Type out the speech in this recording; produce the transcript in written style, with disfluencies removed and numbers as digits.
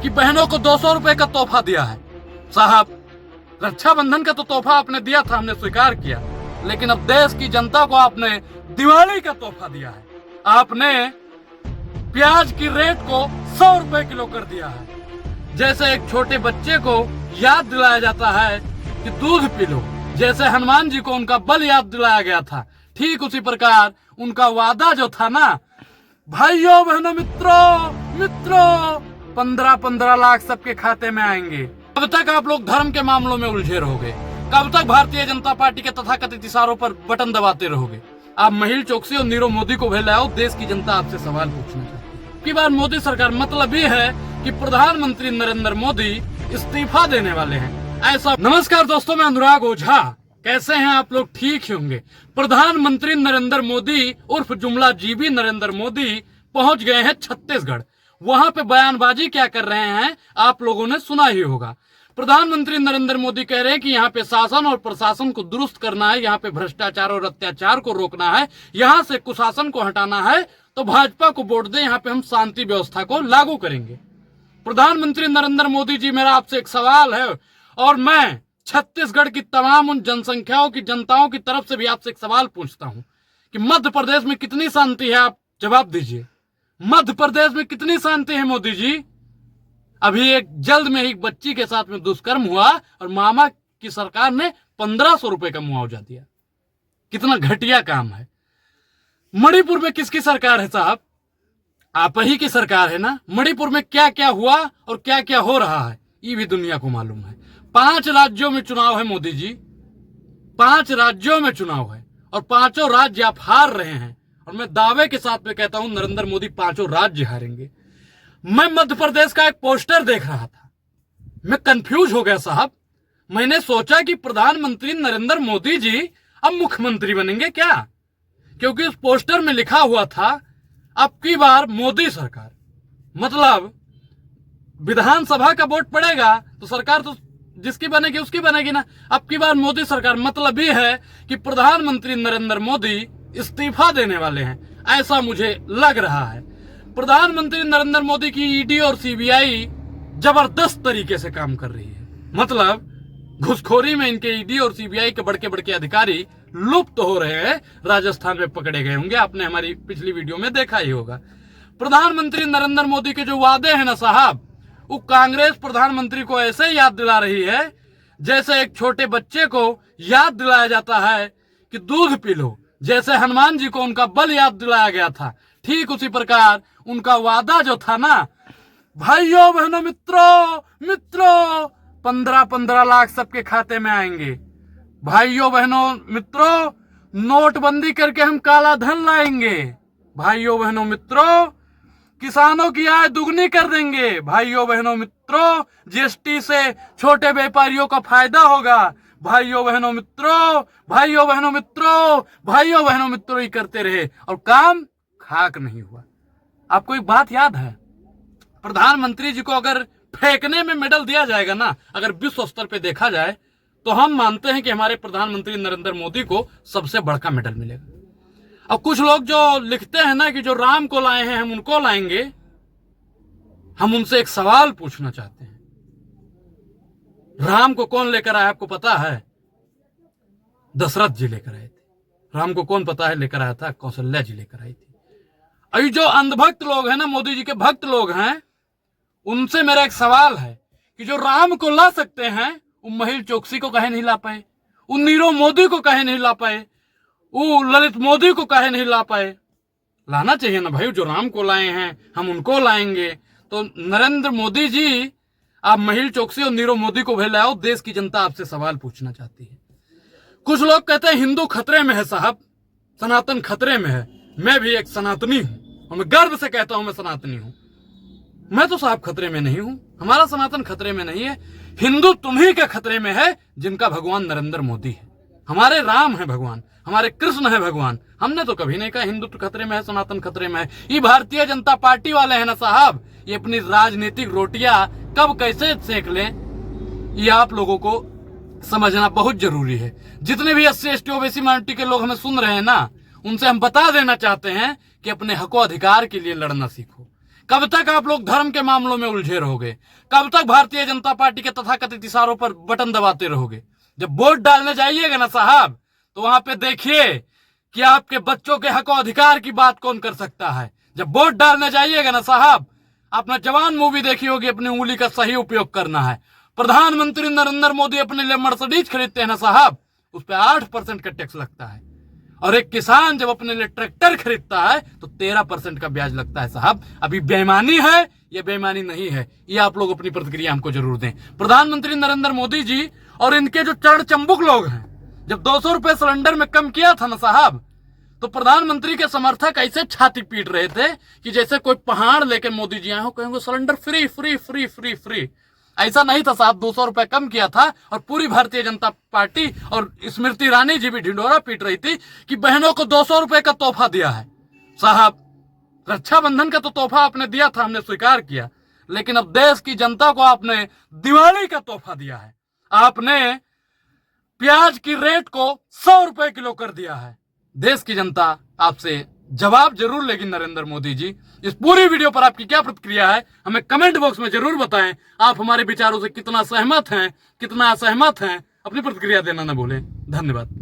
कि बहनों को 200 रुपए का तोहफा दिया है। साहब, रक्षाबंधन का तो तोहफा आपने दिया था, हमने स्वीकार किया, लेकिन अब देश की जनता को आपने दिवाली का तोहफा दिया है। आपने प्याज की रेट को 100 रुपए किलो कर दिया है। जैसे एक छोटे बच्चे को याद दिलाया जाता है कि दूध पी लो, जैसे हनुमान जी को उनका बल याद दिलाया गया था, ठीक उसी प्रकार उनका वादा जो था ना, भाइयों बहनों मित्रों 15-15 लाख सबके खाते में आएंगे। कब तक आप लोग धर्म के मामलों में उलझे रहोगे? कब तक भारतीय जनता पार्टी के तथाकथित इशारों पर बटन दबाते रहोगे? आप महिल चोकसी और नीरव मोदी को भी लाओ, देश की जनता आपसे सवाल पूछना चाहती है। की बार मोदी सरकार, मतलब ये है कि प्रधानमंत्री नरेंद्र मोदी इस्तीफा देने वाले हैं, ऐसा। नमस्कार दोस्तों, मैं अनुराग ओझा। कैसे हैं आप लोग? ठीक ही होंगे। प्रधानमंत्री नरेंद्र मोदी उर्फ जुमला जीबी नरेंद्र मोदी पहुंच गए हैं छत्तीसगढ़। वहां पे बयानबाजी क्या कर रहे हैं आप लोगों ने सुना ही होगा। प्रधानमंत्री नरेंद्र मोदी कह रहे हैं कि यहाँ पे शासन और प्रशासन को दुरुस्त करना है, यहाँ पे भ्रष्टाचार और अत्याचार को रोकना है, यहाँ से कुशासन को हटाना है, तो भाजपा को वोट दें, यहाँ पे हम शांति व्यवस्था को लागू करेंगे। प्रधानमंत्री नरेंद्र मोदी जी, मेरा आपसे एक सवाल है, और मैं छत्तीसगढ़ की तमाम उन जनसंख्याओं की जनताओं की तरफ से भी आपसे एक सवाल पूछता हूं कि मध्य प्रदेश में कितनी शांति है? आप जवाब दीजिए। मध्य प्रदेश में कितनी शांति है मोदी जी? अभी एक जल्द में ही बच्ची के साथ में दुष्कर्म हुआ और मामा की सरकार ने 1500 रुपए का मुआवजा दिया। कितना घटिया काम है। मणिपुर में किसकी सरकार है साहब? आप ही की सरकार है ना। मणिपुर में क्या क्या हुआ और क्या क्या हो रहा है ये भी दुनिया को मालूम है। 5 राज्यों में चुनाव है मोदी जी, 5 राज्यों में चुनाव है और 5 राज्य आप हार रहे हैं। और मैं दावे के साथ में कहता हूं नरेंद्र मोदी 5 राज्य हारेंगे। मैं मध्य प्रदेश का एक पोस्टर देख रहा था, मैं कंफ्यूज हो गया साहब। मैंने सोचा कि प्रधानमंत्री नरेंद्र मोदी जी अब मुख्यमंत्री बनेंगे क्या, क्योंकि उस पोस्टर में लिखा हुआ था अब की बार मोदी सरकार। मतलब विधानसभा का वोट पड़ेगा तो सरकार तो जिसकी बनेगी उसकी बनेगी ना। अब की बार मोदी सरकार, मतलब ये है कि प्रधानमंत्री नरेंद्र मोदी इस्तीफा देने वाले हैं, ऐसा मुझे लग रहा है। प्रधानमंत्री नरेंद्र मोदी की ईडी और सीबीआई जबरदस्त तरीके से काम कर रही है। मतलब घुसखोरी में इनके ईडी और सीबीआई के बड़के अधिकारी लुप्त हो रहे हैं। राजस्थान में पकड़े गए होंगे, आपने हमारी पिछली वीडियो में देखा ही होगा। प्रधानमंत्री नरेंद्र मोदी के जो वादे हैं ना साहब, वो कांग्रेस प्रधानमंत्री को ऐसे याद दिला रही है जैसे एक छोटे बच्चे को याद दिलाया जाता है कि दूध पी लो, जैसे हनुमान जी को उनका बल याद दिलाया गया था, ठीक उसी प्रकार उनका वादा जो था ना, भाइयों बहनों मित्रों 15-15 लाख सबके खाते में आएंगे। भाइयों बहनों मित्रों, नोटबंदी करके हम काला धन लाएंगे। भाइयों बहनों मित्रों, किसानों की आय दुगनी कर देंगे। भाइयों बहनों मित्रों, जीएसटी से छोटे व्यापारियों का फायदा होगा। भाइयों बहनों मित्रों ही करते रहे और काम खाक नहीं हुआ। आपको एक बात याद है, प्रधानमंत्री जी को अगर फेंकने में मेडल दिया जाएगा ना, अगर विश्व स्तर पे देखा जाए, तो हम मानते हैं कि हमारे प्रधानमंत्री नरेंद्र मोदी को सबसे बड़का मेडल मिलेगा। अब कुछ लोग जो लिखते हैं ना कि जो राम को लाए हैं हम उनको लाएंगे, हम उनसे एक सवाल पूछना चाहते हैं। राम को कौन लेकर आया आपको पता है? दशरथ जी लेकर आए थे। राम को कौन पता है लेकर आया था? कौशल्या जी लेकर आई थी। अभी जो अंधभक्त लोग हैं ना, मोदी जी के भक्त लोग हैं, उनसे मेरा एक सवाल है कि जो राम को ला सकते हैं वो महिल चोकसी को कहे नहीं ला पाए, वो नीरव मोदी को कहे नहीं ला पाए, वो ललित मोदी को कहे नहीं ला पाए? लाना चाहिए ना भाई। जो राम को लाए हैं हम उनको लाएंगे। तो नरेंद्र मोदी जी, आप महिल चोकसी और नीरव मोदी को भी लाओ, देश की जनता आपसे सवाल पूछना चाहती है। कुछ लोग कहते हैं हिंदू खतरे में है साहब, सनातन खतरे में है। मैं भी एक सनातनी हूं और मैं गर्व से कहता हूं मैं सनातनी हूं। मैं तो साहब खतरे में नहीं हूं, हमारा सनातन खतरे में नहीं है। हिंदू तुम्ही के खतरे में है जिनका भगवान नरेंद्र मोदी है। हमारे राम है भगवान, हमारे कृष्ण है भगवान। हमने तो कभी नहीं कहा हिंदुत्व खतरे में है, सनातन खतरे में है। ये भारतीय जनता पार्टी वाले हैं ना साहब, ये अपनी राजनीतिक रोटियां कब कैसे सेक लें, ये आप लोगों को समझना बहुत जरूरी है। जितने भी SC ST OBC माइनॉरिटी के लोग हमें सुन रहे हैं ना, उनसे हम बता देना चाहते हैं कि अपने हकों अधिकार के लिए लड़ना सीखो। कब तक आप लोग धर्म के मामलों में उलझे रहोगे? कब तक भारतीय जनता पार्टी के तथाकथित इशारों पर बटन दबाते रहोगे? जब वोट डालने जाइएगा ना साहब, तो वहां पे देखिए कि आपके बच्चों के हक और अधिकार की बात कौन कर सकता है। जब वोट डालने जाइएगा ना साहब, आपने जवान मूवी देखी होगी, अपनी उंगली का सही उपयोग करना है। प्रधानमंत्री नरेंद्र मोदी अपने लिए मर्सिडीज खरीदते हैं ना साहब, उस पर 8% का टैक्स लगता है। और एक किसान जब अपने लिए ट्रैक्टर खरीदता है तो 13% का ब्याज लगता है साहब। अभी बेईमानी है या बेईमानी नहीं है, ये आप लोग अपनी प्रतिक्रिया हमको जरूर दें। प्रधानमंत्री नरेंद्र मोदी जी और इनके जो चरण चंबुक लोग हैं, जब 200 रुपए सिलेंडर में कम किया था ना साहब, तो प्रधानमंत्री के समर्थक ऐसे छाती पीट रहे थे कि जैसे कोई पहाड़ लेके मोदी जी आए हो, कहेंगे cylinder free free free free free. ऐसा नहीं था साहब, 200 रुपए कम किया था और पूरी भारतीय जनता पार्टी और स्मृति ईरानी जी भी ढिंडोरा पीट रही थी कि बहनों को 200 रुपए का तोहफा दिया है। साहब, रक्षाबंधन का तो तोहफा आपने दिया था, हमने स्वीकार किया, लेकिन अब देश की जनता को आपने दिवाली का तोहफा दिया है। आपने प्याज की रेट को 100 रुपए किलो कर दिया है। देश की जनता आपसे जवाब जरूर लेगी नरेंद्र मोदी जी। इस पूरी वीडियो पर आपकी क्या प्रतिक्रिया है, हमें कमेंट बॉक्स में जरूर बताएं। आप हमारे विचारों से कितना सहमत हैं, कितना असहमत हैं, अपनी प्रतिक्रिया देना न भूलें। धन्यवाद।